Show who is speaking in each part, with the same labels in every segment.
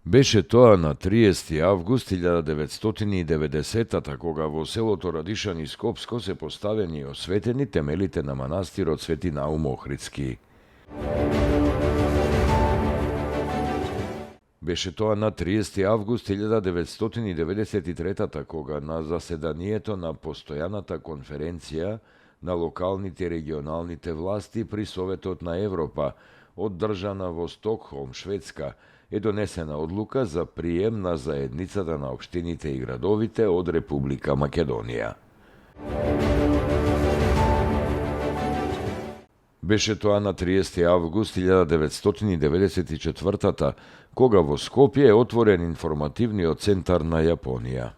Speaker 1: Беше тоа на 30. август 1990 кога во селото Радишан и Скопско се поставени и осветени темелите на манастирот Свети Наум Охридски. Беше тоа на 30. август 1993 кога на заседанието на постојаната конференција на локалните и регионалните власти при Советот на Европа, одржана во Стокхолм, Шведска, е донесена одлука за прием на заедницата на општините и градовите од Република Македонија. Беше тоа на 30. август 1994 кога во Скопје е отворен информативниот центар на Јапонија.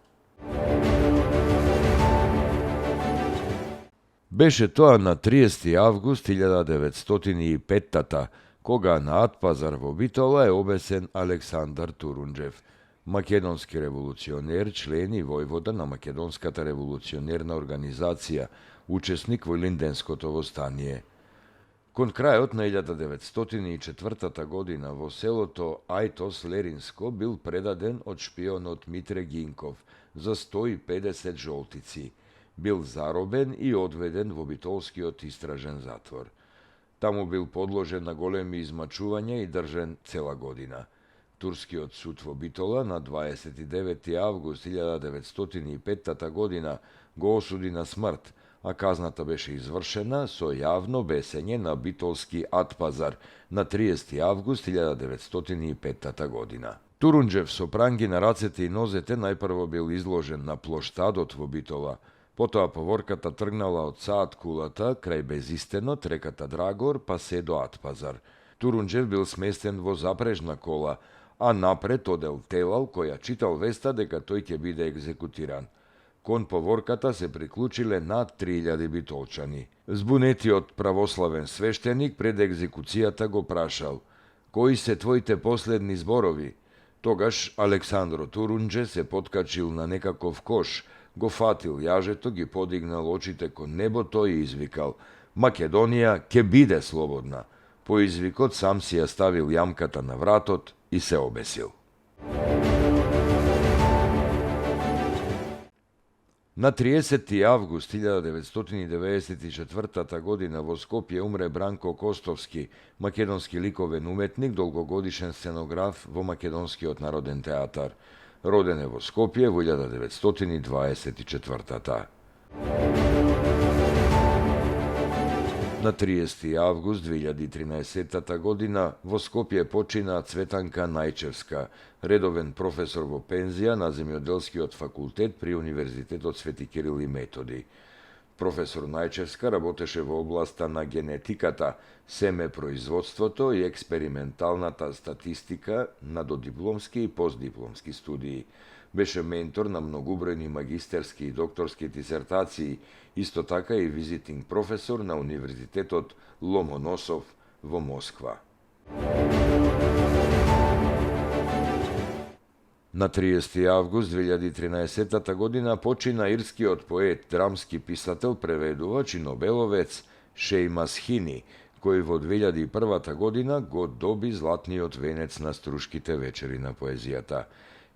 Speaker 1: Беше тоа на 30. август 1905 кога на Атпазар во Битола е обесен Александар Турунџев, македонски револуционер, член и војвода на Македонската револуционерна организација, учесник во Линденското востание. Кон крајот на 1904 година во селото Ајтос Леринско бил предаден од шпионот Митре Гинков за 150 жолтици. Бил заробен и одведен во битолскиот истражен затвор. Таму бил подложен на големи измачувања и држен цела година. Турскиот суд во Битола на 29. август 1905 година го осуди на смрт, а казната беше извршена со јавно бесење на битолски Атпазар на 30. август 1905 година. Турунџев со пранги на рацете и нозете најпрво бил изложен на плоштадот во Битола, потоа поворката тргнала од Саат кулата крај Безистенот, реката Драгор, па се до Атпазар. Турунџев бил сместен во запрежна кола, а напред одел Телал, која читал веста дека тој ќе биде екзекутиран. Кон поворката се приклучиле над 3000 битолчани. Збунетиот православен свештеник пред екзекуцијата го прашал: "Кои се твоите последни зборови?" Тогаш Александро Турунџе се поткачил на некаков кош, го фатил јажето, ги подигнал очите кон небото и извикал: "Македонија ќе биде слободна." По извикот сам си ја ставил јамката на вратот и се обесил. На 30. август 1994 година во Скопје умре Бранко Костовски, македонски ликовен уметник, долгогодишен сценограф во Македонскиот народен театар. Роден е во Скопје во 1924. На 30. август 2013 година во Скопје почина Цветанка Најчевска, редовен професор во пензија на земјоделскиот факултет при Универзитетот Свети Кирил и Методи. Професор Најчевска работеше во областа на генетиката, семепроизводството и експерименталната статистика на додипломски и постдипломски студии. Беше ментор на многубројни магистерски и докторски дисертации, исто така и визитинг професор на Универзитетот Ломоносов во Москва. На 30. август 2013 година почина ирскиот поет, драмски писател, преведувач и нобеловец Шејмас Хини, кој во 2001 година го доби златниот венец на Струшките вечери на поезијата.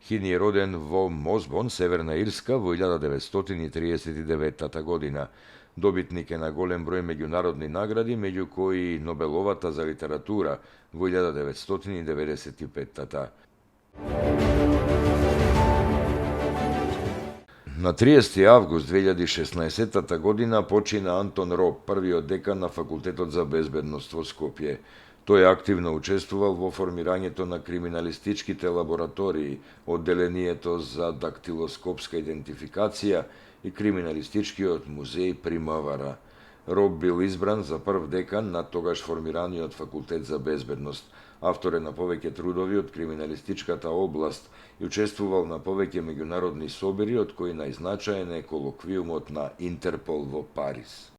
Speaker 1: Хини е роден во Мозбон, Северна Ирска, во 1939 година. Добитник е на голем број меѓународни награди, меѓу кои Нобеловата за литература во 1995. На 30. август 2016 година почина Антон Роб, првиот декан на Факултетот за безбедност во Скопје. Тој активно учествувал во формирањето на криминалистичките лаборатории, одделението за дактилоскопска идентификација и криминалистичкиот музеј при МВР. Роб бил избран за прв декан на тогаш формираниот Факултет за безбедност. Автор е на повеќе трудови од криминалистичката област и учествувал на повеќе меѓународни собири, од кои најзначаен е колоквиумот на Интерпол во Париз.